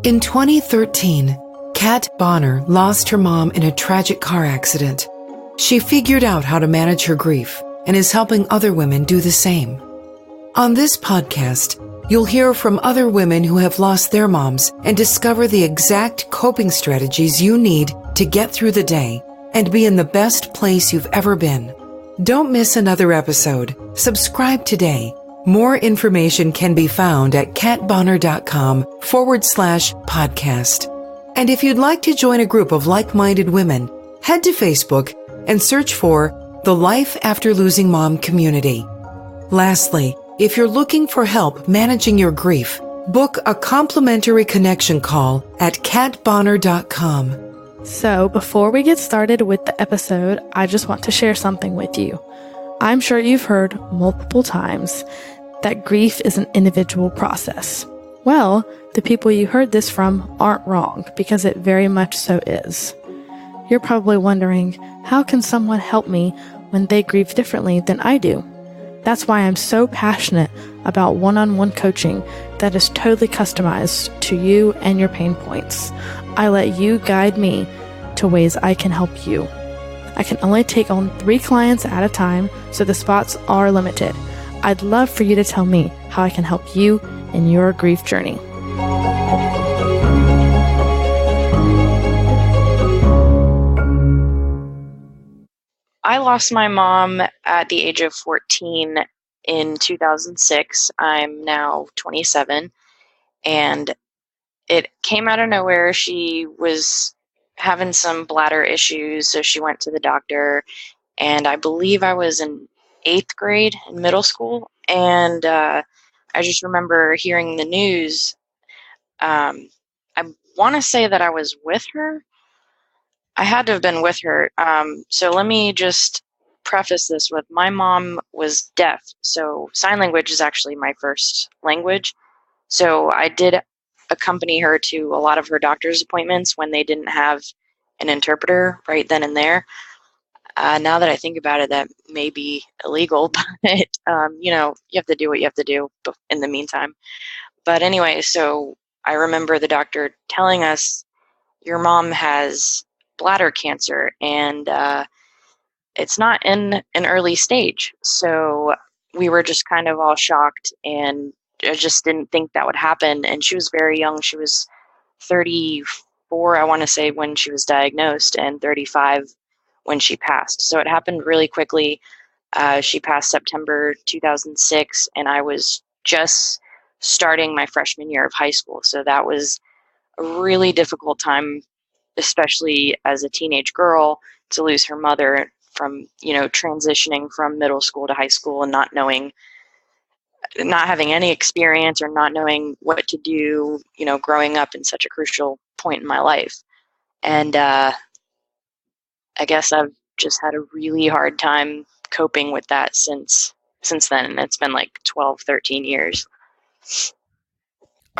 In 2013, Kat Bonner lost her mom in a tragic car accident. She figured out how to manage her grief and is helping other women do the same. On this podcast, you'll hear from other women who have lost their moms and discover the exact coping strategies you need to get through the day and be in the best place you've ever been. Don't miss another episode. Subscribe today. More information can be found at katbonner.com/podcast. And if you'd like to join a group of like-minded women, head to Facebook and search for the Life After Losing Mom community. Lastly, if you're looking for help managing your grief, book a complimentary connection call at katbonner.com. So before we get started with the episode, I just want to share something with you. I'm sure you've heard multiple times that grief is an individual process. Well, the people you heard this from aren't wrong, because it very much so is. You're probably wondering, how can someone help me when they grieve differently than I do? That's why I'm so passionate about one-on-one coaching that is totally customized to you and your pain points. I let you guide me to ways I can help you. I can only take on 3 clients at a time, so the spots are limited. I'd love for you to tell me how I can help you in your grief journey. I lost my mom at the age of 14 in 2006. I'm now 27, and it came out of nowhere. She was having some bladder issues, so she went to the doctor, and I believe I was in 8th grade in middle school, and I just remember hearing the news. I want to say that I was with her. I had to have been with her. So let me just preface this with, my mom was deaf, so sign language is actually my first language. So I did accompany her to a lot of her doctor's appointments when they didn't have an interpreter right then and there. Now that I think about it, that may be illegal, but you have to do what you have to do in the meantime. But anyway, so I remember the doctor telling us, your mom has bladder cancer, and it's not in an early stage. So we were just kind of all shocked, and I just didn't think that would happen. And she was very young. She was 34, I want to say, when she was diagnosed, and 35 when she passed. So it happened really quickly. She passed September 2006, and I was just starting my freshman year of high school. So that was a really difficult time, especially as a teenage girl, to lose her mother from, transitioning from middle school to high school and not having any experience or not knowing what to do, growing up in such a crucial point in my life. And I guess I've just had a really hard time coping with that since then. And it's been like 12, 13 years.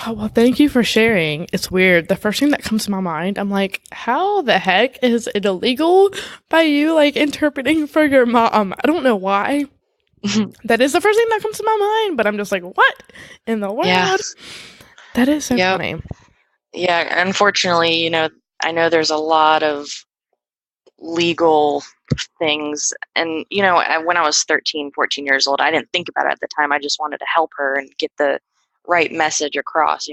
Oh, well, thank you for sharing. It's weird. The first thing that comes to my mind, I'm like, how the heck is it illegal by you, interpreting for your mom? I don't know why. That is the first thing that comes to my mind, but I'm just like, what in the world? Yeah. That is so funny. Yeah, unfortunately, I know there's a lot of legal things, and, when I was 13, 14 years old, I didn't think about it at the time. I just wanted to help her and get the right message across,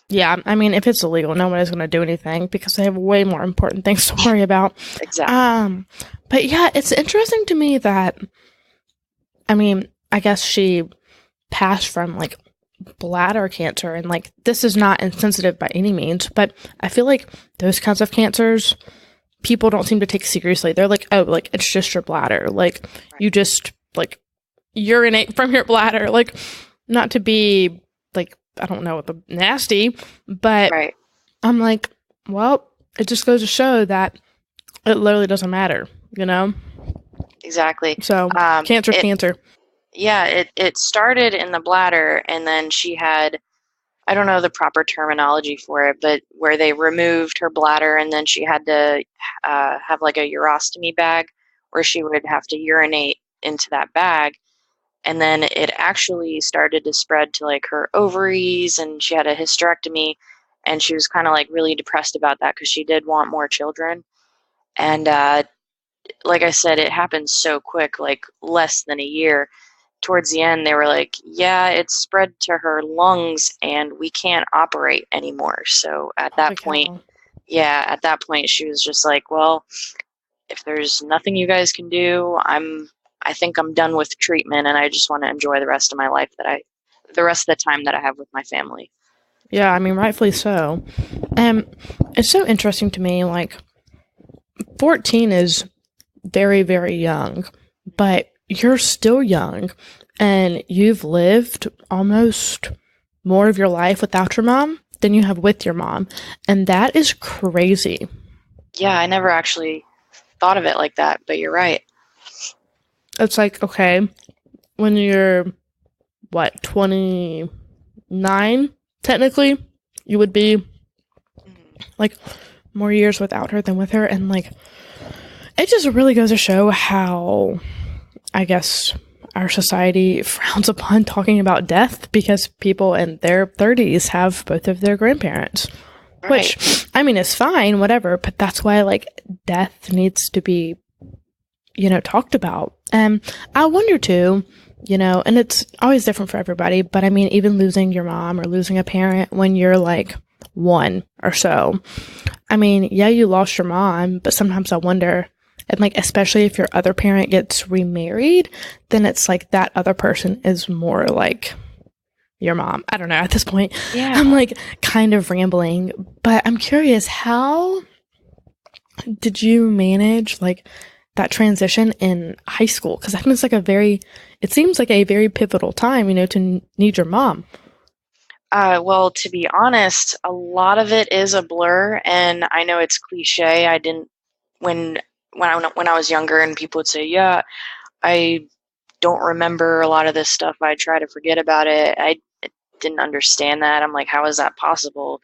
Yeah, I mean, if it's illegal, nobody's going to do anything because they have way more important things to worry about. Exactly. But yeah, it's interesting to me that, I guess she passed from bladder cancer, and this is not insensitive by any means, but I feel like those kinds of cancers, people don't seem to take seriously. They're like, oh, it's just your bladder. You just urinate from your bladder. Not to be I don't know, nasty, but right. I'm like, well, it just goes to show that it literally doesn't matter, Exactly. So cancer. Yeah, it started in the bladder, and then she had, I don't know the proper terminology for it, but where they removed her bladder, and then she had to have a urostomy bag where she would have to urinate into that bag. And then it actually started to spread to like her ovaries, and she had a hysterectomy, and she was kind of like really depressed about that because she did want more children. And like I said, it happened so quick, like less than a year. Towards the end, they were like, yeah, it's spread to her lungs and we can't operate anymore. So at Holy that point, cow. she was just like, well, if there's nothing you guys can do, I think I'm done with treatment, and I just want to enjoy the rest of my life the rest of the time that I have with my family. Yeah, I mean, rightfully so. It's so interesting to me, like, 14 is very, very young, but you're still young, and you've lived almost more of your life without your mom than you have with your mom, and that is crazy. Yeah, I never actually thought of it like that, but you're right. It's like, okay, when you're, what, 29, technically, you would be, like, more years without her than with her, and, like, it just really goes to show how, I guess, our society frowns upon talking about death because people in their 30s have both of their grandparents. Right. Which, I mean, is fine, whatever, but that's why, like, death needs to be, talked about. And I wonder, too, and it's always different for everybody, but I mean, even losing your mom or losing a parent when you're, like, 1 or so. I mean, yeah, you lost your mom, but sometimes I wonder, and, like, especially if your other parent gets remarried, then it's like that other person is more like your mom. I don't know, at this point. Yeah. I'm, like, kind of rambling, but I'm curious, how did you manage, like, that transition in high school? Because that was, like, it seems like a very pivotal time, to need your mom. Well, to be honest, a lot of it is a blur, and I know it's cliche. I didn't when I was younger, and people would say, "Yeah, I don't remember a lot of this stuff. I try to forget about it." I didn't understand that. I'm like, how is that possible?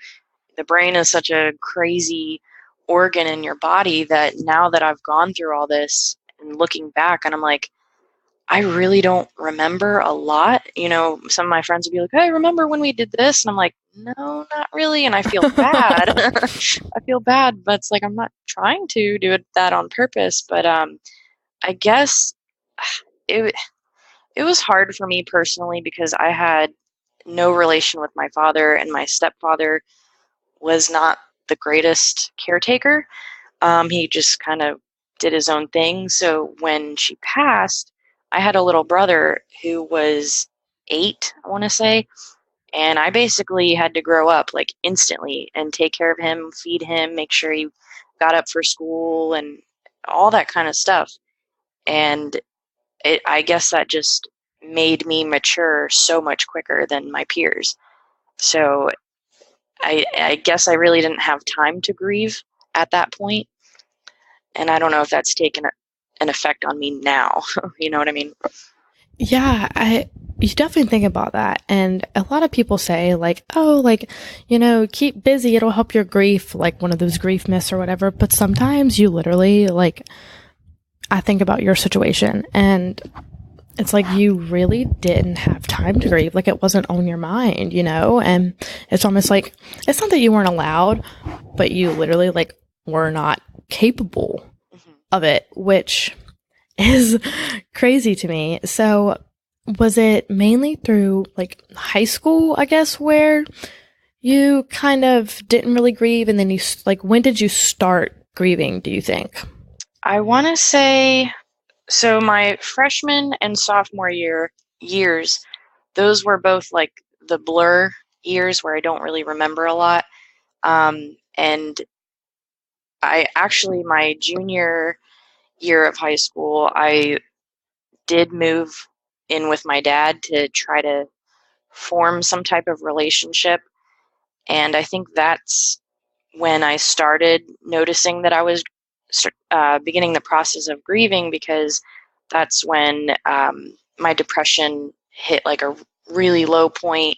The brain is such a crazy organ in your body that now that I've gone through all this and looking back, and I'm like, I really don't remember a lot. Some of my friends would be like, hey, remember when we did this? And I'm like, no, not really. And I feel bad. I feel bad, but it's like I'm not trying to do that on purpose. But I guess it it was hard for me personally because I had no relation with my father, and my stepfather was not the greatest caretaker. He just kind of did his own thing. So when she passed, I had a little brother who was 8, I want to say, and I basically had to grow up like instantly and take care of him, feed him, make sure he got up for school and all that kind of stuff. And I guess that just made me mature so much quicker than my peers. So I guess I really didn't have time to grieve at that point. And I don't know if that's taken an effect on me now. You know what I mean? Yeah, you definitely think about that. And a lot of people say, like, oh, like, keep busy, it'll help your grief, like one of those grief myths or whatever. But sometimes you literally, like, I think about your situation, and it's like you really didn't have time to grieve. Like, it wasn't on your mind, And it's almost like, it's not that you weren't allowed, but you literally, like, were not capable of it, which is crazy to me. So was it mainly through, like, high school, I guess, where you kind of didn't really grieve? And then you, like, when did you start grieving, do you think? I want to say, so my freshman and sophomore years, those were both like the blur years where I don't really remember a lot. And I actually, my junior year of high school, I did move in with my dad to try to form some type of relationship. And I think that's when I started noticing that I was beginning the process of grieving, because that's when my depression hit like a really low point,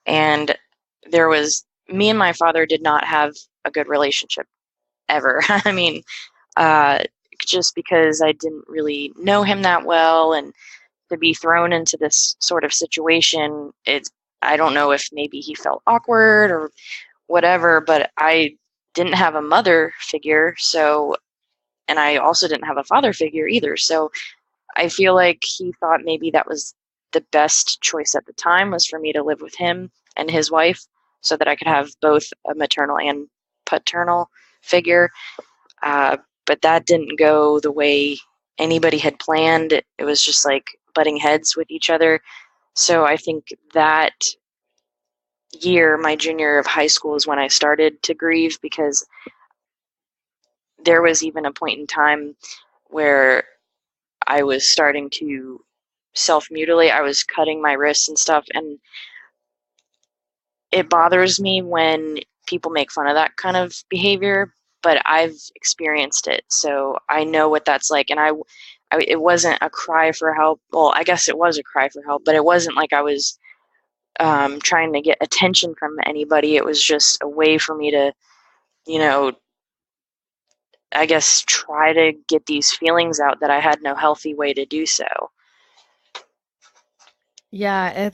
and me and my father did not have a good relationship ever. I mean, uh, just because I didn't really know him that well, and to be thrown into this sort of situation, I don't know if maybe he felt awkward or whatever, but I didn't have a mother figure, and I also didn't have a father figure either. So I feel like he thought maybe that was the best choice at the time, was for me to live with him and his wife so that I could have both a maternal and paternal figure. But that didn't go the way anybody had planned. It was just like butting heads with each other. So I think that year, my junior year of high school, is when I started to grieve, because there was even a point in time where I was starting to self-mutilate. I was cutting my wrists and stuff, and it bothers me when people make fun of that kind of behavior, but I've experienced it, so I know what that's like. And it wasn't a cry for help. Well, I guess it was a cry for help, but it wasn't like I was trying to get attention from anybody. It was just a way for me to, you know, I guess try to get these feelings out that I had no healthy way to do so. Yeah,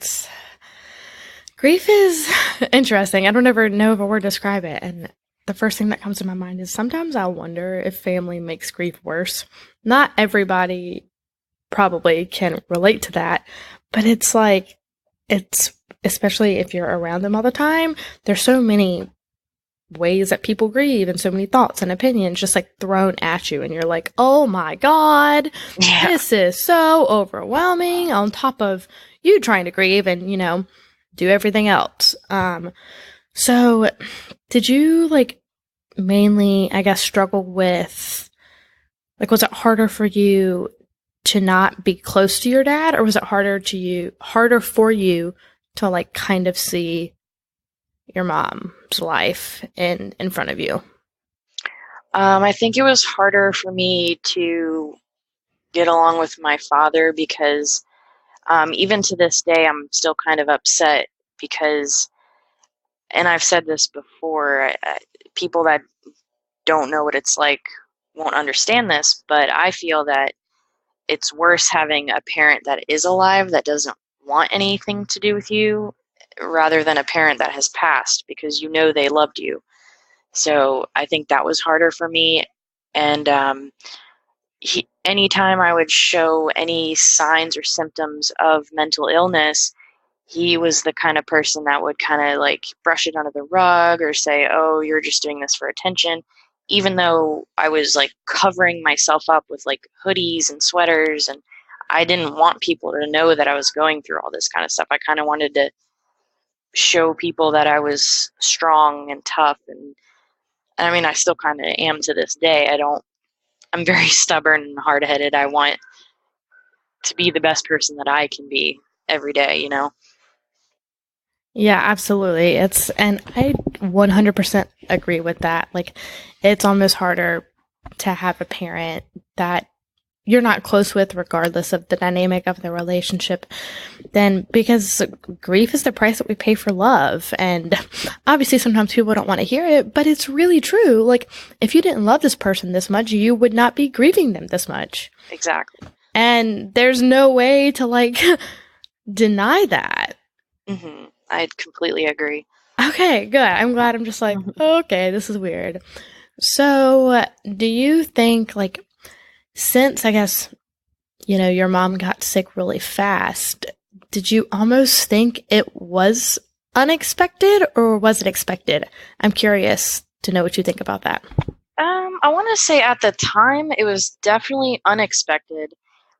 grief is interesting. I don't ever know of a word to describe it. And the first thing that comes to my mind is sometimes I wonder if family makes grief worse. Not everybody probably can relate to that, but it's especially if you're around them all the time, there's so many ways that people grieve and so many thoughts and opinions just like thrown at you, and you're like, oh my God, Yeah. this is so overwhelming, on top of you trying to grieve and, do everything else. So did you mainly, I guess, struggle with, was it harder for you to not be close to your dad, or was it harder for you to kind of see your mom's life in front of you? I think it was harder for me to get along with my father, because even to this day, I'm still kind of upset because, and I've said this before, people that don't know what it's like won't understand this, but I feel that it's worse having a parent that is alive that doesn't want anything to do with you, rather than a parent that has passed, because they loved you. So I think that was harder for me. And anytime I would show any signs or symptoms of mental illness, he was the kind of person that would kind of brush it under the rug or say, oh, you're just doing this for attention. Even though I was covering myself up with hoodies and sweaters, and I didn't want people to know that I was going through all this kind of stuff. I kind of wanted to show people that I was strong and tough. And I mean, I still kind of am to this day. I'm very stubborn and hard-headed. I want to be the best person that I can be every day. Yeah, absolutely. And I 100% agree with that. It's almost harder to have a parent that you're not close with, regardless of the dynamic of the relationship, because grief is the price that we pay for love. And obviously sometimes people don't want to hear it, but it's really true. If you didn't love this person this much, you would not be grieving them this much. Exactly. And there's no way to deny that. Mm-hmm. I completely agree. Okay, good. I'm glad. I'm just okay, this is weird. So do you think since, I guess, your mom got sick really fast, did you almost think it was unexpected, or was it expected? I'm curious to know what you think about that. I want to say at the time it was definitely unexpected.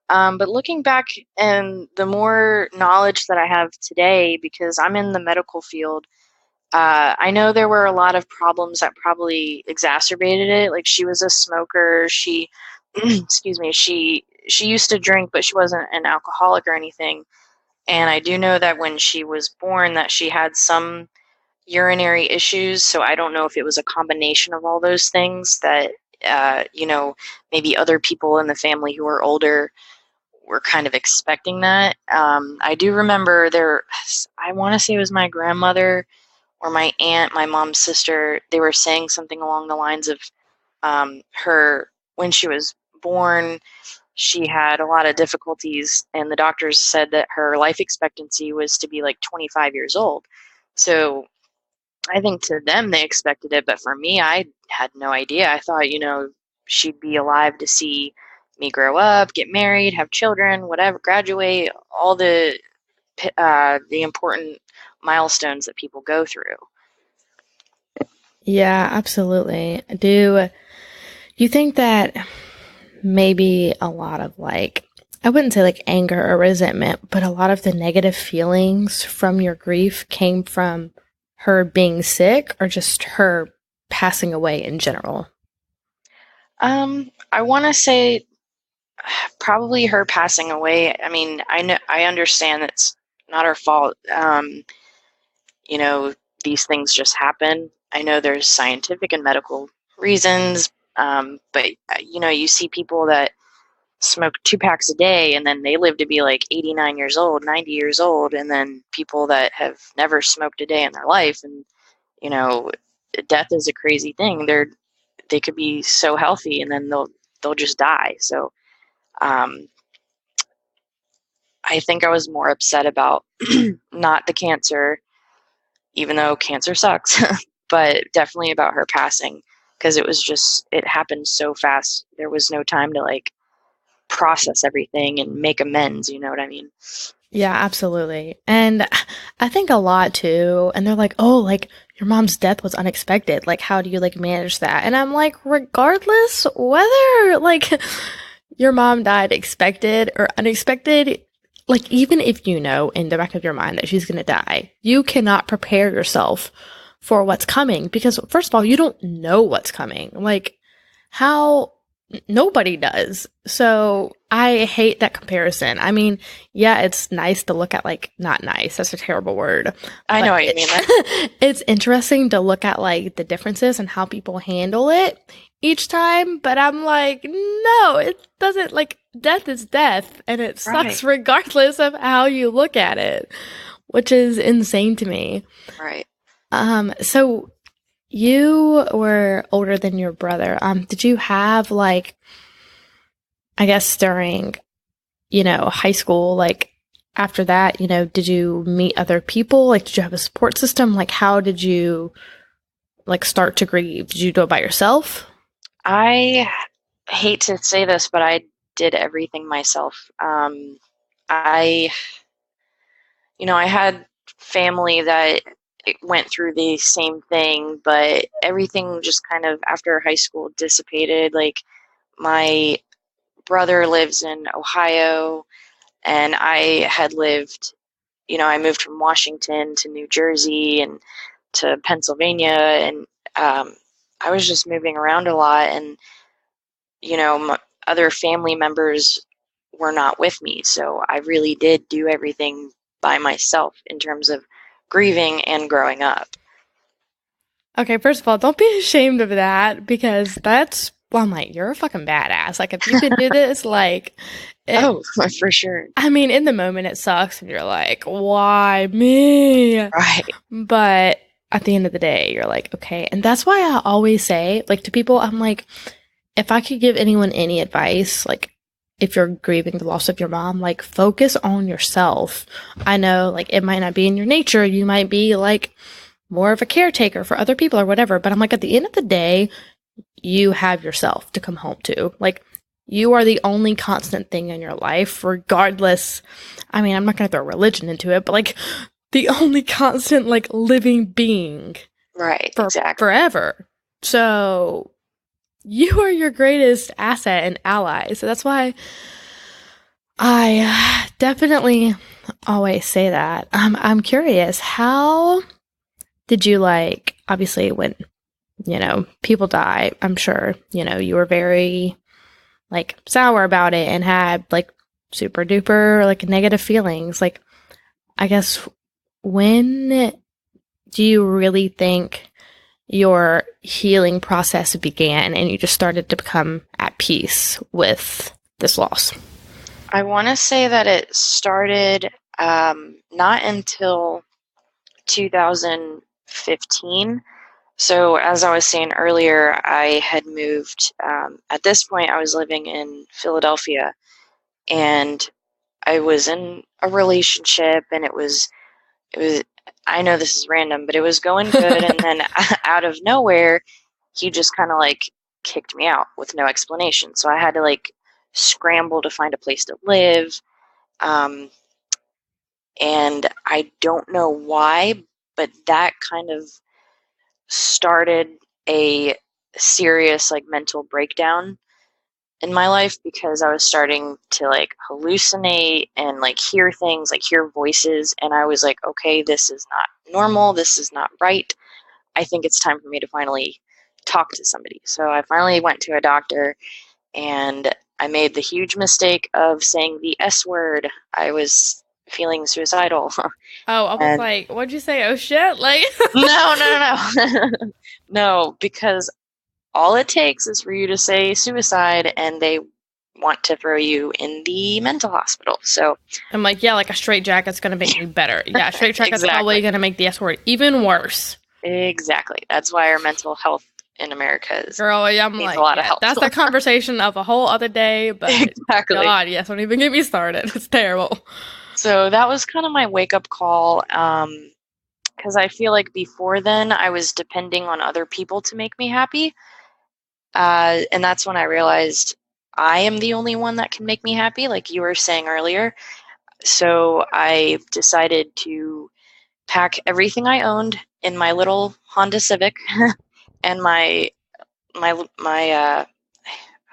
But looking back, and the more knowledge that I have today, because I'm in the medical field, I know there were a lot of problems that probably exacerbated it. She was a smoker. She, excuse me, she used to drink, but she wasn't an alcoholic or anything. And I do know that when she was born, that she had some urinary issues. So I don't know if it was a combination of all those things that, maybe other people in the family who were older were kind of expecting that. I do remember I want to say it was my grandmother or my aunt, my mom's sister, they were saying something along the lines of her, when she was born, she had a lot of difficulties, and the doctors said that her life expectancy was to be like 25 years old. So I think to them they expected it, but for me, I had no idea. I thought, she'd be alive to see me grow up, get married, have children, whatever, graduate, all the important milestones that people go through. Yeah, absolutely. Do you think that maybe a lot of I wouldn't say anger or resentment, but a lot of the negative feelings from your grief came from her being sick or just her passing away in general? I want to say probably her passing away. I mean, I understand it's not her fault. These things just happen. I know there's scientific and medical reasons, but you see people that smoke 2 packs a day and then they live to be like 89 years old, 90 years old, and then people that have never smoked a day in their life, and death is a crazy thing. They could be so healthy and then they'll just die. So I think I was more upset about not the cancer, even though cancer sucks, but definitely about her passing, because it happened so fast. There was no time to process everything and make amends. You know what I mean? Yeah, absolutely. And I think a lot too. And they're like, oh, your mom's death was unexpected. How do you manage that? And I'm like, regardless whether your mom died expected or unexpected, even if you know in the back of your mind that she's going to die, you cannot prepare yourself for what's coming, because first of all, you don't know what's coming. How nobody does. So I hate that comparison. I mean, yeah, it's nice to look at not nice. That's a terrible word. I know what you mean. It's interesting to look at the differences and how people handle it each time. But I'm like, no, it doesn't. Death is death, and it sucks regardless of how you look at it, which is insane to me. Right. So you were older than your brother. Did you have I guess during, high school, after that, did you meet other people? Did you have a support system? How did you start to grieve? Did you do it by yourself? I hate to say this, but I did everything myself. I had family that went through the same thing, but everything just kind of after high school dissipated. My brother lives in Ohio, and I had lived, I moved from Washington to New Jersey and to Pennsylvania, and I was just moving around a lot, and my other family members were not with me, so I really did do everything by myself in terms of grieving and growing up. Okay, first of all, don't be ashamed of that, because that's, well, I'm like, you're a fucking badass. If you can do this, oh, for sure. I mean, in the moment it sucks, and you're like, why me? Right. But at the end of the day, you're like, okay. And that's why I always say, to people, I'm like, if I could give anyone any advice, if you're grieving the loss of your mom, focus on yourself. I know, it might not be in your nature. You might be, more of a caretaker for other people or whatever. But I'm like, at the end of the day, you have yourself to come home to. You are the only constant thing in your life, regardless. I mean, I'm not going to throw religion into it, but the only constant, living being. Right. Exactly. Forever. So you are your greatest asset and ally. So that's why I definitely always say that. I'm curious, how did you obviously when, people die, I'm sure, you were very sour about it and had super duper negative feelings. I guess, when do you really think your healing process began and you just started to become at peace with this loss? I want to say that it started not until 2015. So as I was saying earlier, I had moved. At this point, I was living in Philadelphia, and I was in a relationship, and it was, I know this is random, but it was going good. And then out of nowhere, he just kind of like kicked me out with no explanation. So I had to like scramble to find a place to live. Um, and I don't know why, but that kind of started a serious like mental breakdown in my life, because I was starting to like hallucinate and like hear things, like hear voices. And I was like, okay, this is not normal. This is not right. I think it's time for me to finally talk to somebody. So I finally went to a doctor, and I made the huge mistake of saying the S word. I was feeling suicidal. Oh, I was And like, what'd you say? Oh shit! Like, no. No, because all it takes is for you to say suicide, and they want to throw you in the mental hospital. So I'm like, yeah, like a straight jacket's gonna make me better. Yeah, straight jacket's probably exactly. gonna make the S word even worse. Exactly. That's why our mental health in America Girl, yeah, I'm needs a like, lot of yeah, help. that's a conversation of a whole other day, but Exactly. God, yes, don't even get me started. It's terrible. So that was kind of my wake up call. Because I feel like before then I was depending on other people to make me happy. And that's when I realized I am the only one that can make me happy, like you were saying earlier. So I decided to pack everything I owned in my little Honda Civic and my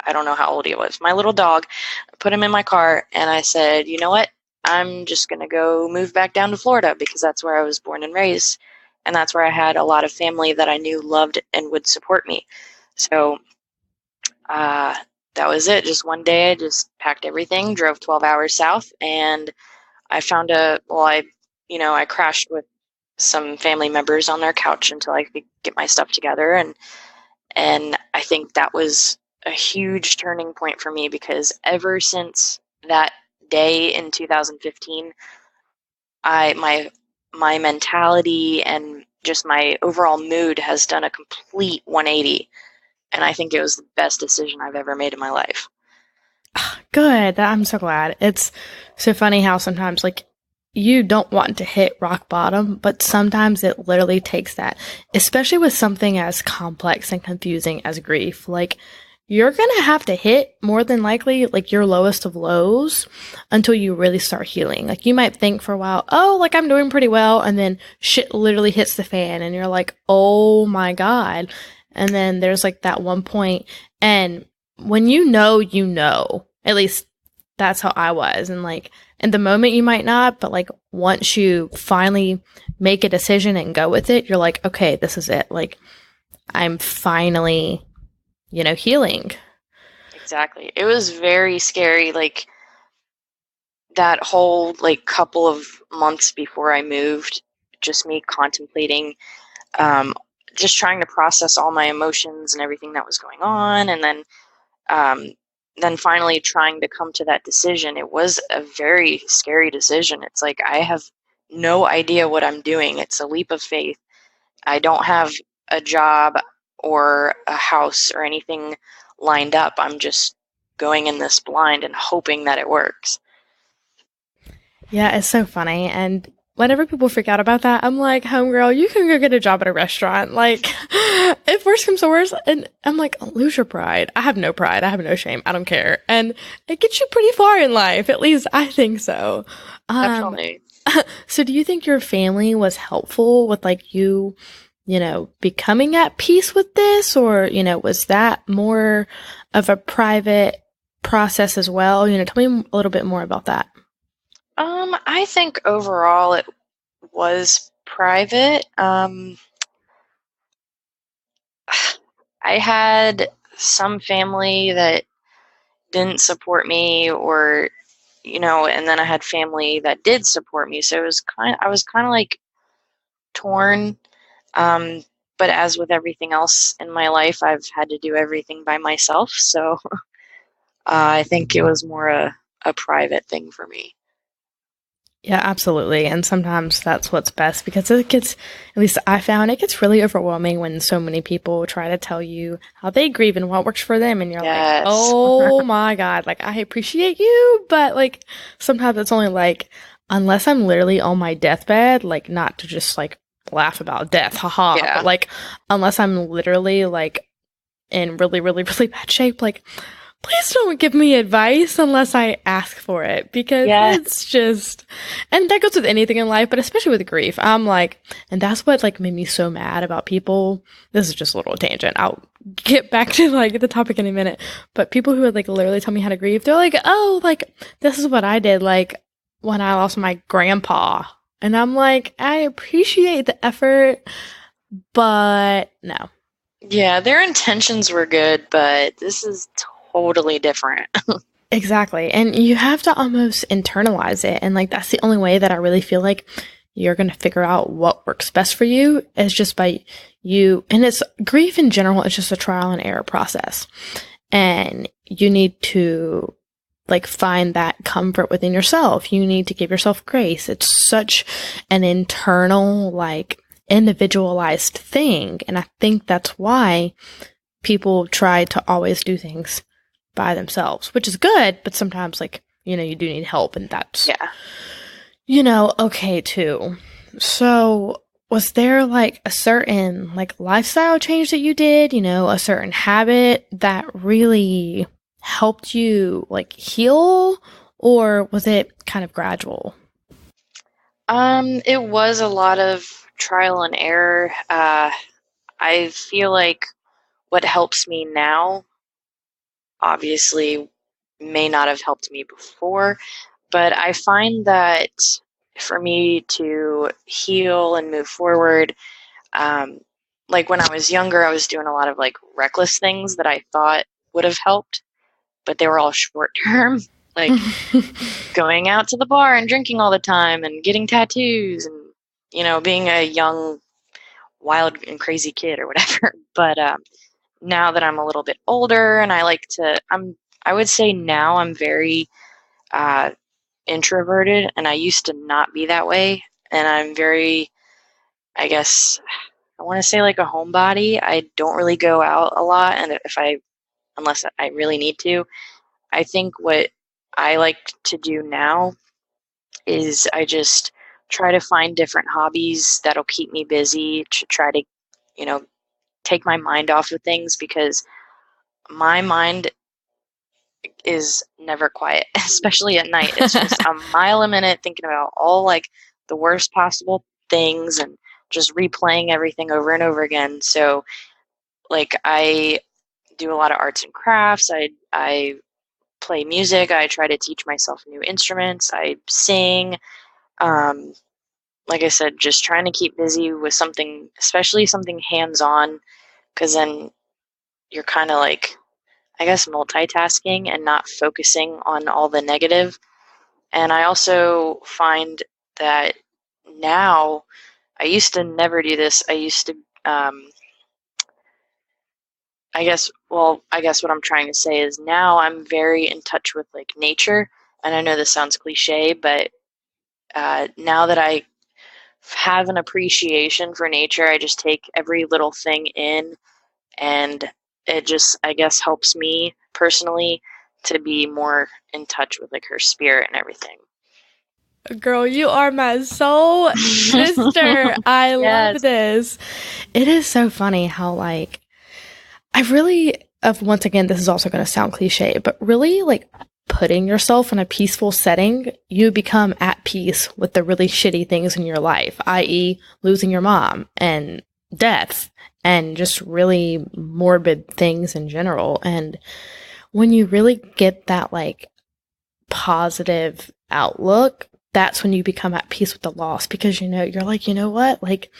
I don't know how old he was, my little dog. I put him in my car, and I said, you know what? I'm just going to go move back down to Florida, because that's where I was born and raised. And that's where I had a lot of family that I knew loved and would support me. So uh, that was it. Just one day, I just packed everything, drove 12 hours south, and I found I crashed with some family members on their couch until I could get my stuff together. And I think that was a huge turning point for me, because ever since that day in 2015, my mentality and just my overall mood has done a complete 180, and I think it was the best decision I've ever made in my life. Good. I'm so glad. It's so funny how sometimes, like, you don't want to hit rock bottom, but sometimes it literally takes that, especially with something as complex and confusing as grief. Like, you're gonna have to hit more than likely like your lowest of lows until you really start healing. Like, you might think for a while, oh, like I'm doing pretty well, and then shit literally hits the fan, and you're like, oh my God. And then there's like that one point, and when you know, at least that's how I was. And like, in the moment you might not, but like once you finally make a decision and go with it, you're like, okay, this is it. Like, I'm finally, healing. Exactly. It was very scary, like that whole like couple of months before I moved, just me contemplating, um, just trying to process all my emotions and everything that was going on, and um, then finally trying to come to that decision. It was a very scary decision. It's like I have no idea what I'm doing. It's a leap of faith. I don't have a job or a house or anything lined up. I'm just going in this blind and hoping that it works. Yeah, it's so funny. And whenever people freak out about that, I'm like, homegirl, you can go get a job at a restaurant. Like, if worse comes to worse, and I'm like, lose your pride. I have no pride. I have no shame. I don't care. And it gets you pretty far in life. At least I think so. Definitely. So do you think your family was helpful with like you, becoming at peace with this? Or, was that more of a private process as well? Tell me a little bit more about that. I think overall it was private. I had some family that didn't support me, or and then I had family that did support me. So I was kind of like torn. Um, but as with everything else in my life, I've had to do everything by myself. So I think it was more a private thing for me. Yeah, absolutely. And sometimes that's what's best because it gets, at least I found it gets really overwhelming when so many people try to tell you how they grieve and what works for them. And you're like, Yes. oh my God, like I appreciate you. But like sometimes it's only like, unless I'm literally on my deathbed, like not to just like laugh about death, haha. Yeah. But like, unless I'm literally like in really, really, really bad shape, like, please don't give me advice unless I ask for it because it's just, and that goes with anything in life, but especially with grief. I'm like, and that's what like made me so mad about people. This is just a little tangent. I'll get back to like the topic in a minute, but people who would like literally tell me how to grieve, they're like, oh, like this is what I did. Like when I lost my grandpa, and I'm like, I appreciate the effort, but no. Yeah, their intentions were good, but this is totally different. Exactly. And you have to almost internalize it. And like, that's the only way that I really feel like you're going to figure out what works best for you is just by you. And it's grief in general. It's just a trial and error process. And you need to like find that comfort within yourself. You need to give yourself grace. It's such an internal, like individualized thing. And I think that's why people try to always do things by themselves, which is good, but sometimes like, you know, you do need help and that's, you know, okay too. So was there like a certain like lifestyle change that you did, you know, a certain habit that really helped you like heal, or was it kind of gradual? It was a lot of trial and error. I feel like what helps me now obviously may not have helped me before, but I find that for me to heal and move forward, like when I was younger, I was doing a lot of like reckless things that I thought would have helped, but they were all short term, like going out to the bar and drinking all the time and getting tattoos and, you know, being a young, wild and crazy kid or whatever. But now that I'm a little bit older and I would say now I'm very introverted, and I used to not be that way. And I'm very, I guess, I want to say like a homebody. I don't really go out a lot, and unless I really need to. I think what I like to do now is I just try to find different hobbies that'll keep me busy to try to, you know, take my mind off of things, because my mind is never quiet, especially at night. It's just a mile a minute thinking about all like the worst possible things and just replaying everything over and over again. So like I do a lot of arts and crafts. I play music. I try to teach myself new instruments. I sing. Like I said, just trying to keep busy with something, especially something hands-on, because then you're kind of like, I guess, multitasking and not focusing on all the negative. And I also find that now, I used to never do this. I used to, I guess what I'm trying to say is now I'm very in touch with like nature. And I know this sounds cliche, but now that I have an appreciation for nature, I just take every little thing in, and it just, I guess, helps me personally to be more in touch with like her spirit and everything. Girl, you are my soul sister. I love this. It is so funny how like I really, once again, this is also going to sound cliche, but really like putting yourself in a peaceful setting, you become at peace with the really shitty things in your life, i.e. losing your mom and death and just really morbid things in general. And when you really get that like positive outlook, that's when you become at peace with the loss, because you know, you're like, you know what, like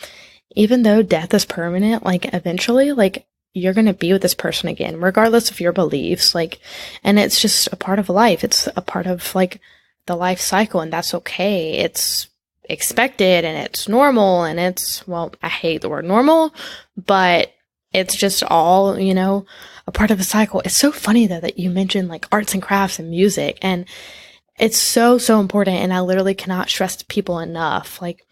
even though death is permanent, like eventually like you're going to be with this person again, regardless of your beliefs, like, and it's just a part of life. It's a part of like the life cycle, and that's okay. It's expected and it's normal, and it's, well, I hate the word normal, but it's just all, you know, a part of the cycle. It's so funny though that you mentioned like arts and crafts and music, and It's so, so important. And I literally cannot stress to people enough. Like,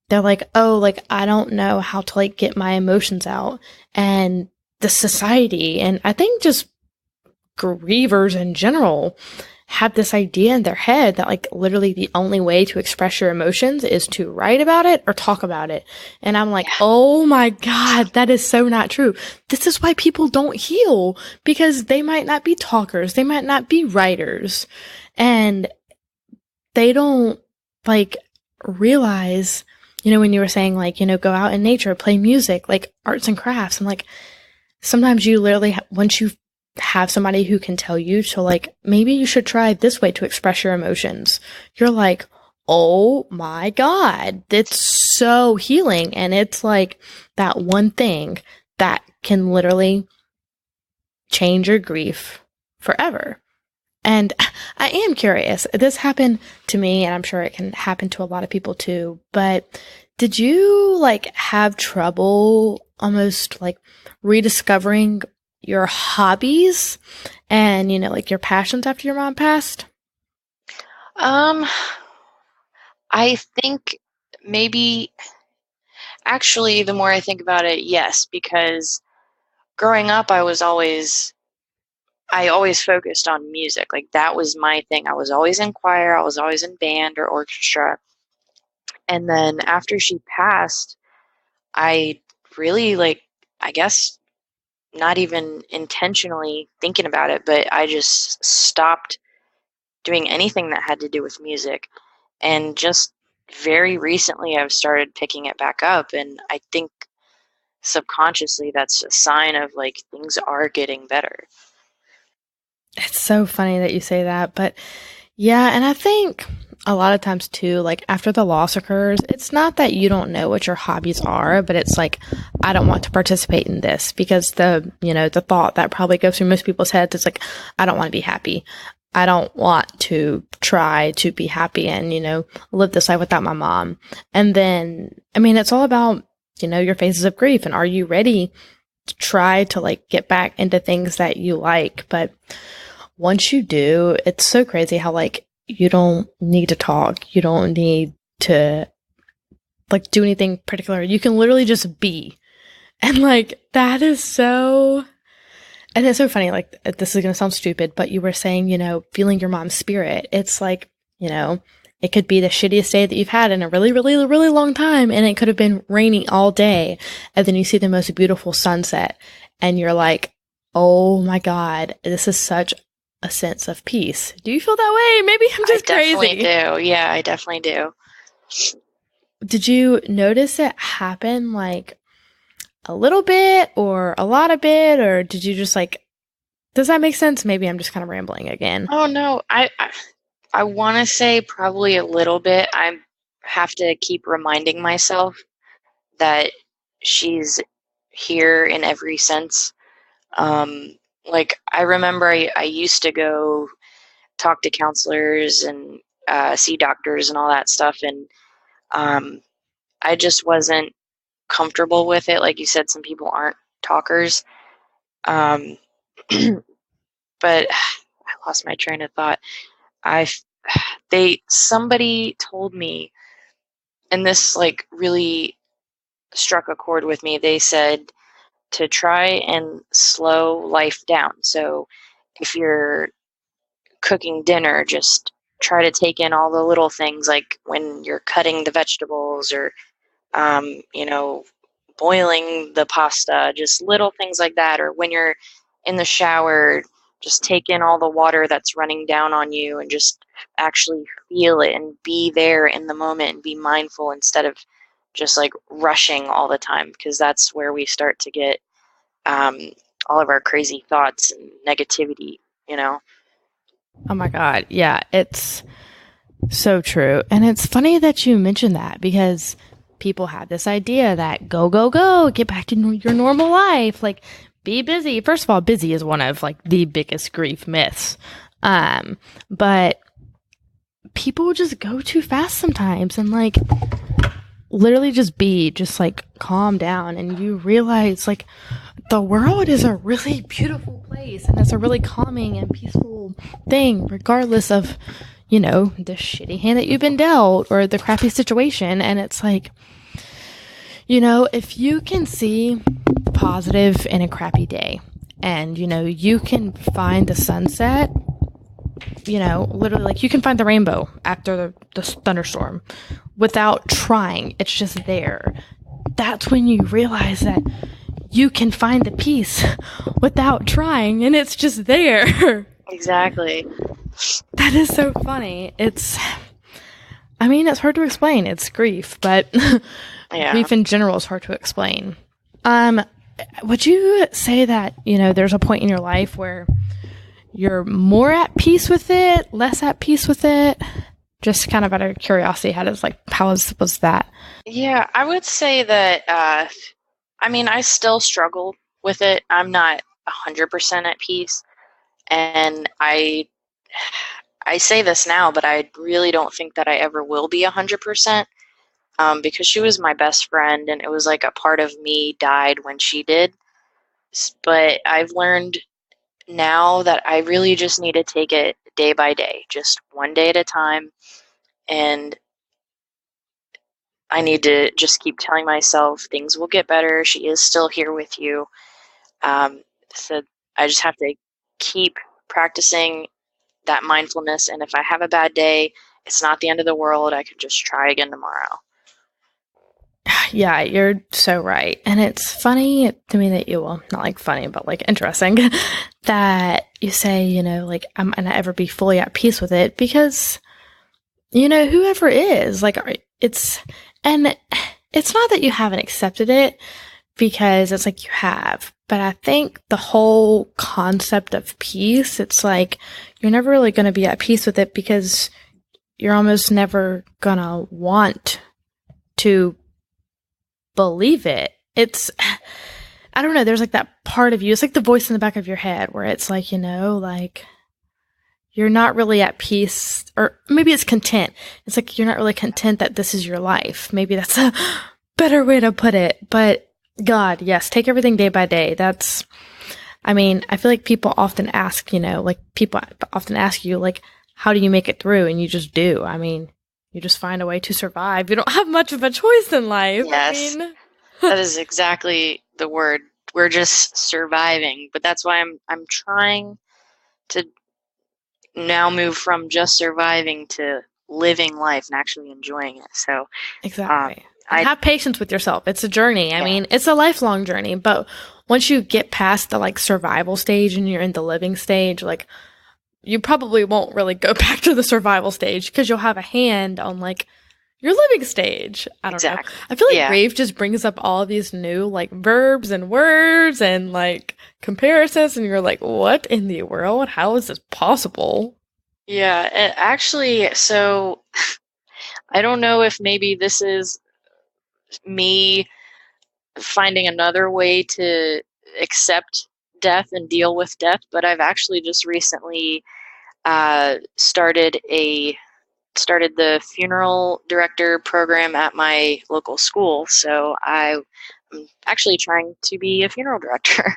they're like, oh, like, I don't know how to like get my emotions out. And the society, and I think just grievers in general, have this idea in their head that like literally the only way to express your emotions is to write about it or talk about it. And I'm like, oh my God, that is so not true. This is why people don't heal, because they might not be talkers. They might not be writers, and they don't like realize, you know, when you were saying like, you know, go out in nature, play music, like arts and crafts. And like, sometimes you literally, once you have somebody who can tell you to like, maybe you should try this way to express your emotions, you're like, oh my God, it's so healing. And it's like that one thing that can literally change your grief forever. And I am curious, this happened to me, and I'm sure it can happen to a lot of people too, but did you like have trouble almost like rediscovering your hobbies and, you know, like your passions after your mom passed? I think maybe, actually, the more I think about it, yes, because growing up, I always focused on music. Like, that was my thing. I was always in choir, I was always in band or orchestra. And then after she passed, I really, like, I guess not even intentionally thinking about it, but I just stopped doing anything that had to do with music. And just very recently, I've started picking it back up. And I think subconsciously that's a sign of like things are getting better. It's so funny that you say that, but yeah, and I think a lot of times too, like after the loss occurs, it's not that you don't know what your hobbies are, but it's like, I don't want to participate in this, because the, you know, the thought that probably goes through most people's heads is like, I don't want to be happy. I don't want to try to be happy and, you know, live this life without my mom. And then, I mean, it's all about, you know, your phases of grief, and are you ready to try to like get back into things that you like? But once you do, it's so crazy how like you don't need to talk. You don't need to like do anything particular. You can literally just be. And like that is so, and it's so funny. Like, this is going to sound stupid, but you were saying, you know, feeling your mom's spirit. It's like, you know, it could be the shittiest day that you've had in a really, really, really long time. And it could have been raining all day. And then you see the most beautiful sunset and you're like, oh my God, this is such a sense of peace. Do you feel that way? Maybe I'm just crazy. I definitely do. Yeah, I definitely do. Did you notice it happen like a little bit or a lot of it, or did you just like, does that make sense? Maybe I'm just kind of rambling again. Oh no, I want to say probably a little bit. I have to keep reminding myself that she's here in every sense. Like, I remember I used to go talk to counselors and see doctors and all that stuff, and I just wasn't comfortable with it. Like you said, some people aren't talkers. But I lost my train of thought. Somebody told me, and this like really struck a chord with me. They said to try and slow life down. So if you're cooking dinner, just try to take in all the little things, like when you're cutting the vegetables or, you know, boiling the pasta, just little things like that. Or when you're in the shower, just take in all the water that's running down on you and just actually feel it and be there in the moment and be mindful instead of just like rushing all the time, because that's where we start to get all of our crazy thoughts and negativity, you know? Oh my God. Yeah, it's so true. And it's funny that you mentioned that, because people have this idea that go, go, go, get back to your normal life. Like, be busy. First of all, busy is one of like the biggest grief myths. But people just go too fast sometimes, and like literally just like calm down, and you realize like the world is a really beautiful place, and it's a really calming and peaceful thing, regardless of, you know, the shitty hand that you've been dealt or the crappy situation. And it's like, you know, if you can see positive in a crappy day and, you know, you can find the sunset, you know, literally like you can find the rainbow after the thunderstorm without trying. It's just there. That's when you realize that you can find the peace without trying and it's just there. Exactly. That is so funny. It's hard to explain. It's grief, but Yeah. grief in general is hard to explain. Would you say that, you know, there's a point in your life where you're more at peace with it, less at peace with it? Just kind of out of curiosity, how was that? Yeah, I would say that, I still struggle with it. I'm not 100% at peace. And I say this now, but I really don't think that I ever will be 100%, because she was my best friend and it was like a part of me died when she did. But I've learned now that I really just need to take it day by day, just one day at a time. And I need to just keep telling myself things will get better. She is still here with you. So I just have to keep practicing that mindfulness. And if I have a bad day, it's not the end of the world. I could just try again tomorrow. Yeah, you're so right. And it's funny to me that not like funny, but like interesting that you say, you know, like I'm going to ever be fully at peace with it because, you know, whoever is like, it's not that you haven't accepted it because it's like you have, but I think the whole concept of peace, it's like you're never really going to be at peace with it because you're almost never going to want to believe it. It's, I don't know, there's like that part of you, it's like the voice in the back of your head where it's like, you know, like you're not really at peace, or maybe it's content. It's like you're not really content that this is your life. Maybe that's a better way to put it. But God, yes, take everything day by day. I feel like people often ask, you know, like people often ask you, like, how do you make it through? And you just do. You just find a way to survive. You don't have much of a choice in life. Yes, that is exactly the word. We're just surviving. But that's why I'm trying to now move from just surviving to living life and actually enjoying it. So exactly. Have patience with yourself. It's a journey. It's a lifelong journey. But once you get past the like survival stage and you're in the living stage, like you probably won't really go back to the survival stage because you'll have a hand on like your living stage. I don't know. I feel like grief just brings up all of these new like verbs and words and like comparisons, and you're like, what in the world? How is this possible? Yeah, actually, so I don't know if maybe this is me finding another way to accept death and deal with death, but I've actually just recently started the funeral director program at my local school. So I'm actually trying to be a funeral director.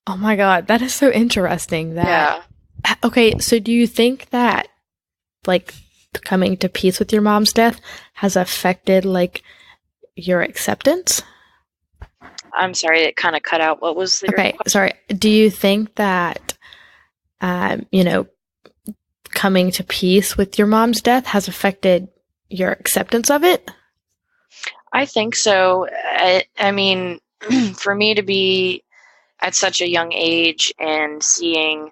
Oh my God, that is so interesting. Yeah. Okay, so do you think that like coming to peace with your mom's death has affected like your acceptance? I'm sorry, it kind of cut out. What was the question? Sorry. Do you think that coming to peace with your mom's death has affected your acceptance of it? I think so. I mean, for me to be at such a young age and seeing,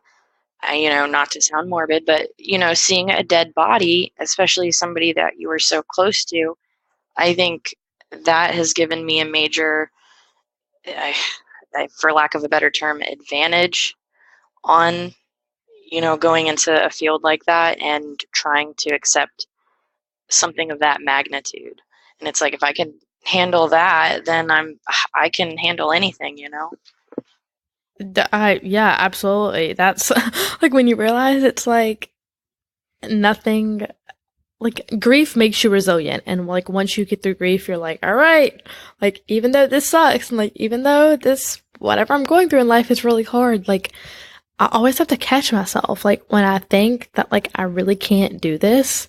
not to sound morbid, but, seeing a dead body, especially somebody that you were so close to, I think that has given me a major, for lack of a better term, advantage on, going into a field like that and trying to accept something of that magnitude. And it's like, if I can handle that, then I can handle anything, Yeah, absolutely. That's like when you realize it's like nothing, like grief makes you resilient. And like once you get through grief, you're like, all right, like even though this sucks and like even though this, whatever I'm going through in life is really hard, like I always have to catch myself. Like when I think that like I really can't do this,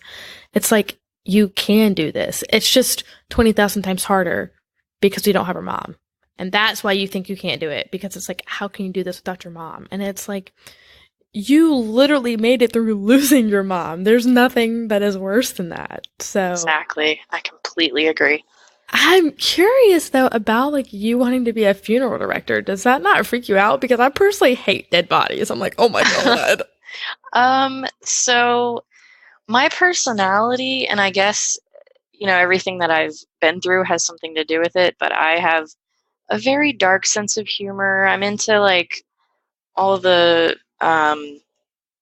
it's like you can do this. It's just 20,000 times harder because you don't have a mom. And that's why you think you can't do it, because it's like, how can you do this without your mom? And it's like, you literally made it through losing your mom. There's nothing that is worse than that. So Exactly. I completely agree. I'm curious though about like you wanting to be a funeral director. Does that not freak you out? Because I personally hate dead bodies. I'm like, oh my God. So my personality, and I guess, everything that I've been through has something to do with it, but I have a very dark sense of humor. I'm into like all the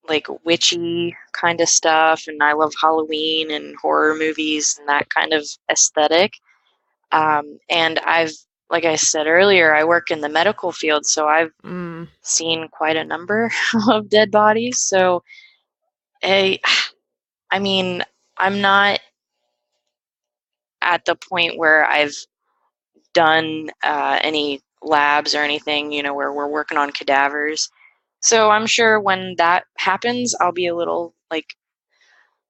like witchy kind of stuff, and I love Halloween and horror movies and that kind of aesthetic. And like I said earlier, I work in the medical field, so I've seen quite a number of dead bodies. So, I mean, I'm not at the point where I've done any labs or anything, where we're working on cadavers. So I'm sure when that happens, I'll be a little like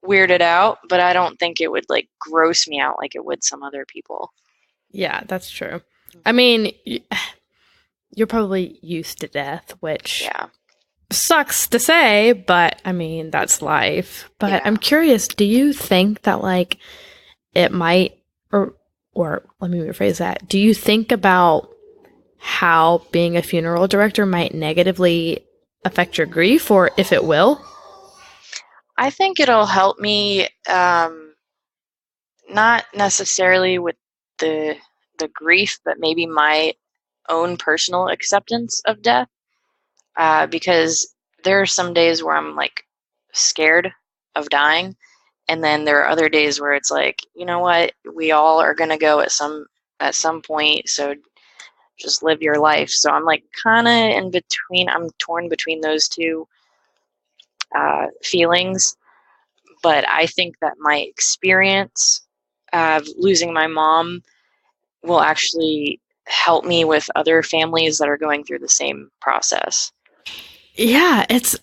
weirded out, but I don't think it would like gross me out like it would some other people. Yeah, that's true. I mean, you're probably used to death, which sucks to say, but I mean, that's life. But I'm curious, do you think that like it might, or let me rephrase that. Do you think about how being a funeral director might negatively affect your grief, or if it will? I think it'll help me, not necessarily with the grief, but maybe my own personal acceptance of death. Because there are some days where I'm like scared of dying, and then there are other days where it's like, you know what, we all are gonna go at some point, so just live your life. So I'm like kind of in between. I'm torn between those two feelings. But I think that my experience of losing my mom will actually help me with other families that are going through the same process. Yeah, it's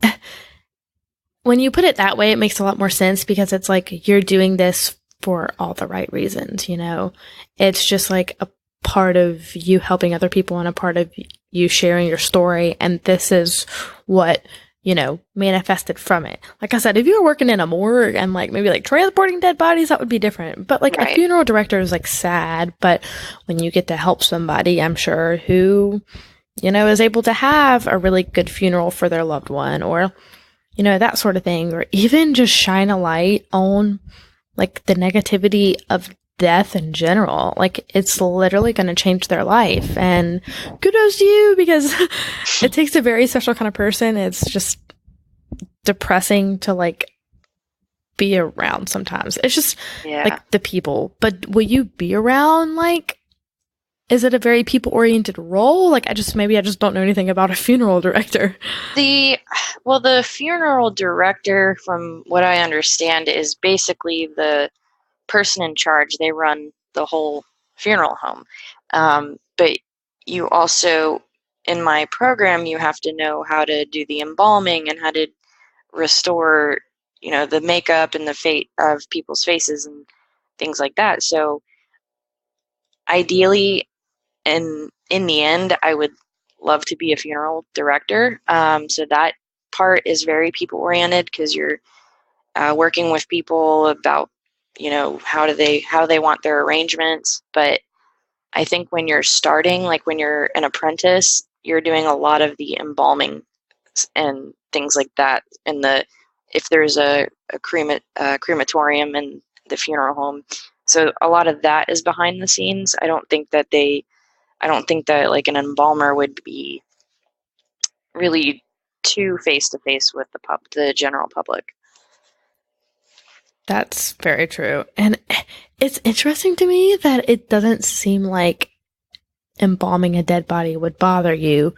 when you put it that way, it makes a lot more sense, because it's like you're doing this for all the right reasons, It's just like a part of you helping other people and a part of you sharing your story, and this is what manifested from it. Like I said, if you were working in a morgue and like maybe like transporting dead bodies, that would be different. But like a funeral director is like sad, but when you get to help somebody, I'm sure, who, is able to have a really good funeral for their loved one, or, that sort of thing, or even just shine a light on like the negativity of death in general, like it's literally going to change their life. And kudos to you, because it takes a very special kind of person. It's just depressing to like be around sometimes. It's just like the people. But will you be around, like, is it a very people oriented role? Like I just don't know anything about a funeral director. The funeral director, from what I understand, is basically the person in charge. They run the whole funeral home. But you also, in my program, you have to know how to do the embalming and how to restore, the makeup and the fate of people's faces and things like that. So ideally, in the end, I would love to be a funeral director. So that part is very people oriented, because you're working with people about how they want their arrangements. But I think when you're starting, like when you're an apprentice, you're doing a lot of the embalming and things like that. And if there's a crematorium in the funeral home, so a lot of that is behind the scenes. I don't think that like an embalmer would be really too face to face with the general public. That's very true. And it's interesting to me that it doesn't seem like embalming a dead body would bother you,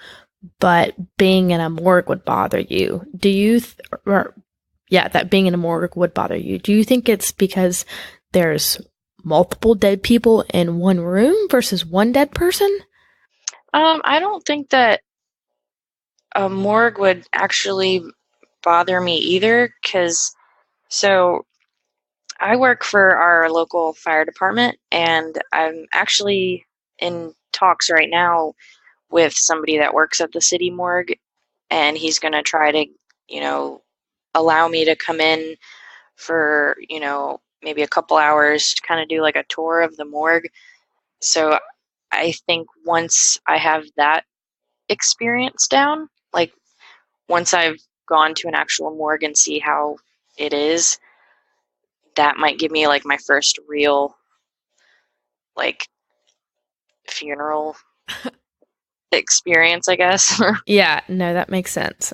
but being in a morgue would bother you. Do you, that being in a morgue would bother you. Do you think it's because there's multiple dead people in one room versus one dead person? I don't think that a morgue would actually bother me either, because so I work for our local fire department, and I'm actually in talks right now with somebody that works at the city morgue, and he's going to try to, allow me to come in for, maybe a couple hours to kind of do like a tour of the morgue. So I think once I have that experience down, like once I've gone to an actual morgue and see how it is, that might give me like my first real like funeral experience, I guess. Yeah, no, that makes sense.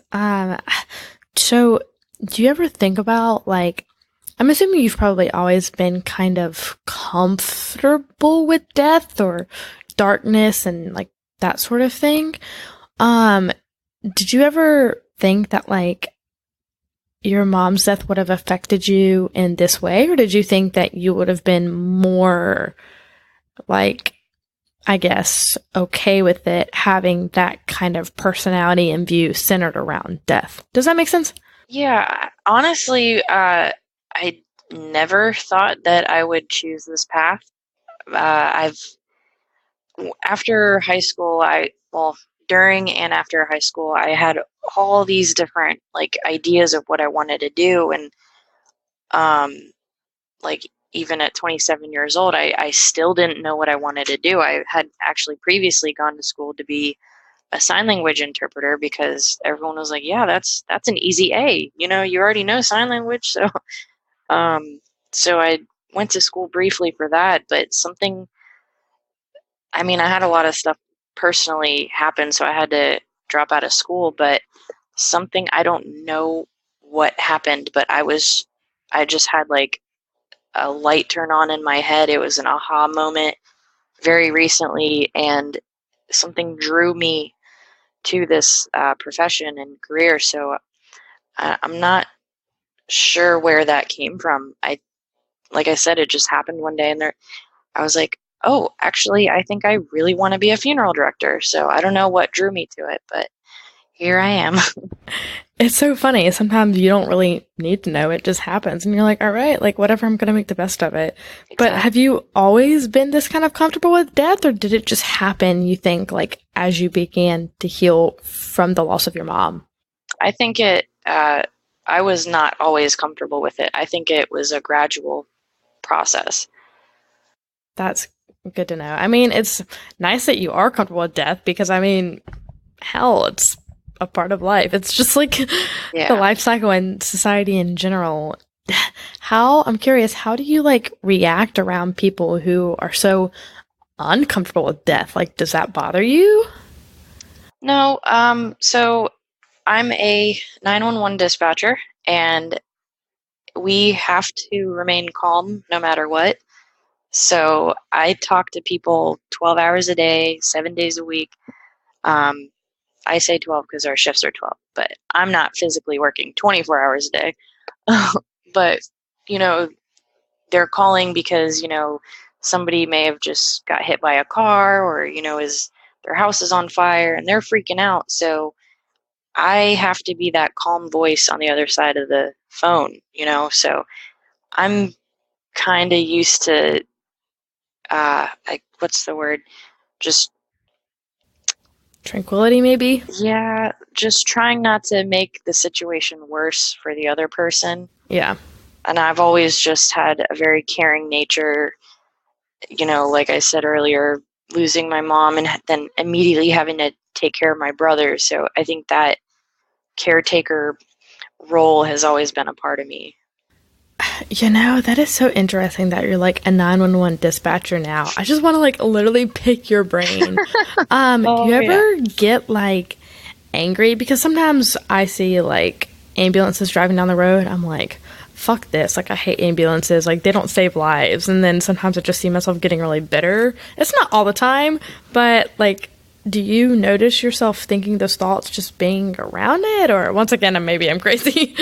So do you ever think about like, I'm assuming you've probably always been kind of comfortable with death or darkness and like that sort of thing. Did you ever think that like your mom's death would have affected you in this way, or did you think that you would have been more like, I guess, okay with it having that kind of personality and view centered around death? Does that make sense? Yeah, honestly, I never thought that I would choose this path. I've after high school, during and after high school, I had all these different like ideas of what I wanted to do, and um, like even at 27 years old, I still didn't know what I wanted to do. I had actually previously gone to school to be a sign language interpreter because everyone was like, "Yeah, that's an easy A. You already know sign language." So, um, so I went to school briefly for that, but something. I mean, I had a lot of stuff personally happen, so I had to drop out of school. But something I don't know what happened, but I just had like a light turn on in my head. It was an aha moment very recently, and something drew me to this profession and career. So I'm not sure where that came from. Like I said, it just happened one day, and I was like, oh, actually, I think I really want to be a funeral director. So I don't know what drew me to it, but here I am. It's so funny. Sometimes you don't really need to know. It just happens. And you're like, all right, like whatever, I'm going to make the best of it. Exactly. But have you always been this kind of comfortable with death, or did it just happen, you think, like as you began to heal from the loss of your mom? I think I was not always comfortable with it. I think it was a gradual process. That's good to know. I mean, it's nice that you are comfortable with death because, I mean, hell, it's a part of life. It's just like the life cycle and society in general. I'm curious, how do you like react around people who are so uncomfortable with death? Like, does that bother you? No. So I'm a 911 dispatcher, and we have to remain calm no matter what. So I talk to people 12 hours a day, 7 days a week. I say 12 because our shifts are 12, but I'm not physically working 24 hours a day. But, they're calling because, somebody may have just got hit by a car, or, their house is on fire and they're freaking out. So I have to be that calm voice on the other side of the phone, so I'm kind of used to, what's the word? Just tranquility, maybe? Yeah, just trying not to make the situation worse for the other person. Yeah. And I've always just had a very caring nature, like I said earlier, losing my mom and then immediately having to take care of my brother. So I think that caretaker role has always been a part of me. That is so interesting that you're like a 911 dispatcher now. I just want to like literally pick your brain. Do you ever get like angry? Because sometimes I see like ambulances driving down the road. I'm like, fuck this. Like, I hate ambulances. Like, they don't save lives. And then sometimes I just see myself getting really bitter. It's not all the time, but like, do you notice yourself thinking those thoughts just being around it? Or once again, maybe I'm crazy.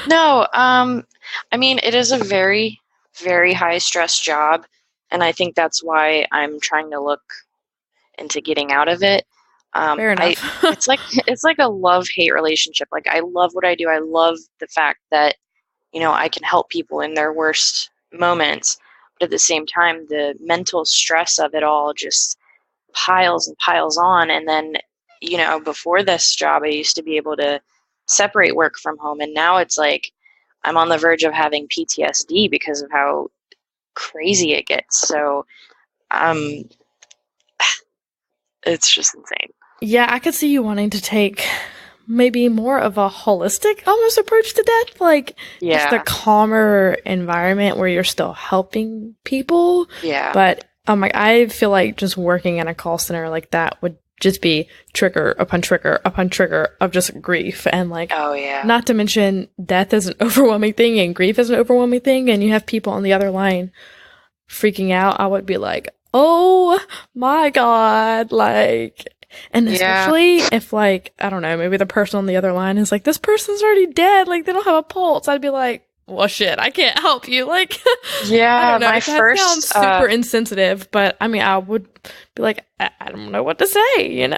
No, I mean, it is a very, very high stress job. And I think that's why I'm trying to look into getting out of it. Fair enough. It's like a love-hate relationship. Like, I love what I do. I love the fact that, I can help people in their worst moments. But at the same time, the mental stress of it all just piles and piles on. And then, before this job, I used to be able to separate work from home. And now it's like I'm on the verge of having PTSD because of how crazy it gets. So, it's just insane. Yeah, I could see you wanting to take maybe more of a holistic almost approach to death, like just a calmer environment where you're still helping people. Yeah. But I feel like just working in a call center like that would just be trigger upon trigger upon trigger of just grief. And oh yeah. Not to mention death is an overwhelming thing and grief is an overwhelming thing. And you have people on the other line freaking out. I would be like, oh my God, and especially if, I don't know, maybe the person on the other line is like, this person's already dead, they don't have a pulse. I'd be like, well, shit, I can't help you. Yeah, I don't know. my That first sounds super insensitive, but I would be like, I don't know what to say,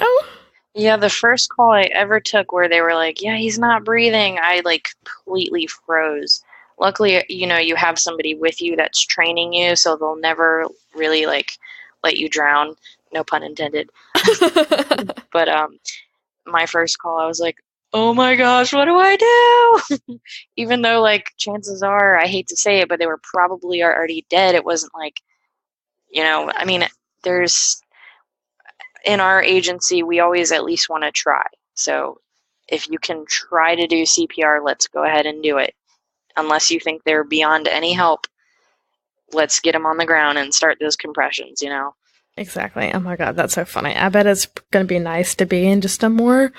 Yeah, the first call I ever took where they were like, yeah, he's not breathing, I completely froze. Luckily, you have somebody with you that's training you, so they'll never really let you drown. No pun intended. But my first call, I was like, oh my gosh, what do I do? Even though chances are, I hate to say it, but they were probably already dead. It wasn't there's, in our agency, we always at least want to try. So if you can try to do CPR, let's go ahead and do it. Unless you think they're beyond any help, let's get them on the ground and start those compressions, Exactly. Oh my God, that's so funny. I bet it's going to be nice to be in just a more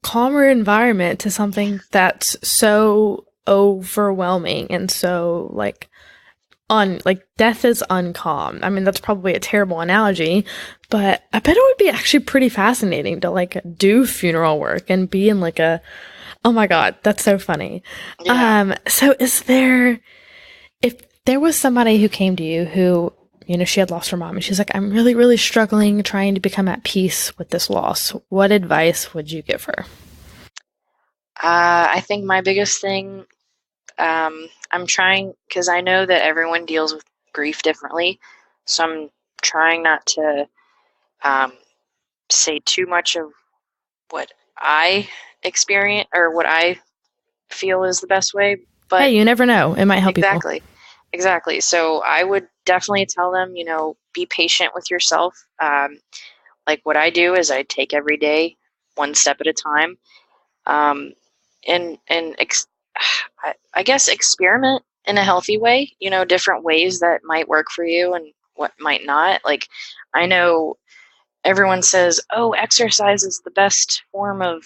calmer environment to something that's so overwhelming and so death is uncalm. That's probably a terrible analogy, but I bet it would be actually pretty fascinating to do funeral work and be in oh my God, that's so funny. Yeah. So if there was somebody who came to you who, she had lost her mom and she's like, I'm really, really struggling trying to become at peace with this loss, what advice would you give her? I think my biggest thing, I'm trying, because I know that everyone deals with grief differently, so I'm trying not to say too much of what I experience or what I feel is the best way. But hey, you never know. It might help people. Exactly. So I would definitely tell them, be patient with yourself. What I do is I take every day one step at a time. I guess experiment in a healthy way, different ways that might work for you and what might not. I know everyone says, oh, exercise is the best form of,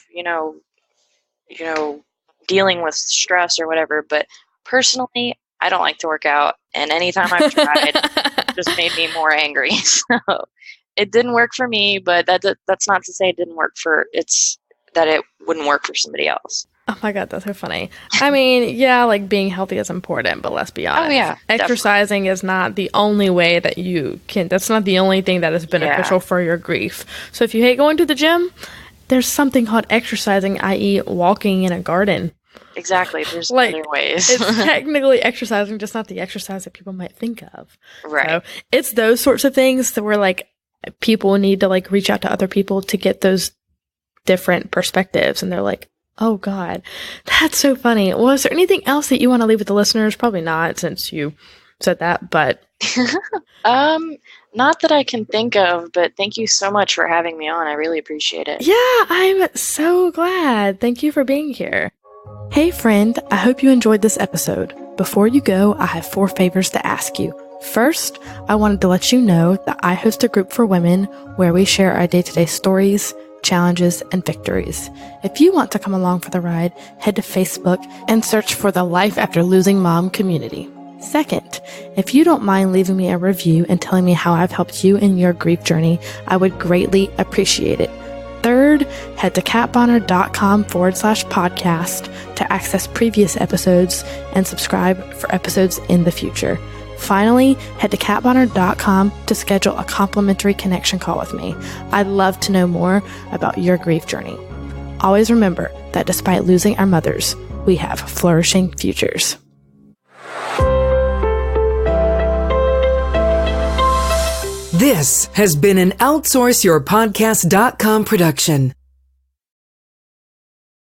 dealing with stress or whatever. But personally, I don't like to work out. And anytime I've tried, it just made me more angry. So it didn't work for me, but that's not to say it didn't work that it wouldn't work for somebody else. Oh my God, that's so funny. Yeah, being healthy is important, but let's be honest. Oh yeah, exercising is not the only way that you can. That's not the only thing that is beneficial for your grief. So if you hate going to the gym, there's something called exercising, i.e., walking in a garden. Exactly. There's other ways. It's technically exercising, just not the exercise that people might think of. Right. So it's those sorts of things that where people need to reach out to other people to get those different perspectives, and they're like, oh God, that's so funny. Well, is there anything else that you want to leave with the listeners? Probably not, since you said that, but not that I can think of, but thank you so much for having me on. I really appreciate it. Yeah, I'm so glad. Thank you for being here. Hey friend, I hope you enjoyed this episode. Before you go, I have 4 favors to ask you. First, I wanted to let you know that I host a group for women where we share our day-to-day stories, challenges, and victories. If you want to come along for the ride, head to Facebook and search for the Life After Losing Mom community. Second, if you don't mind leaving me a review and telling me how I've helped you in your grief journey, I would greatly appreciate it. Third, head to katbonner.com/podcast to access previous episodes and subscribe for episodes in the future. Finally, head to catbonner.com to schedule a complimentary connection call with me. I'd love to know more about your grief journey. Always remember that despite losing our mothers, we have flourishing futures. This has been an OutsourceYourPodcast.com production.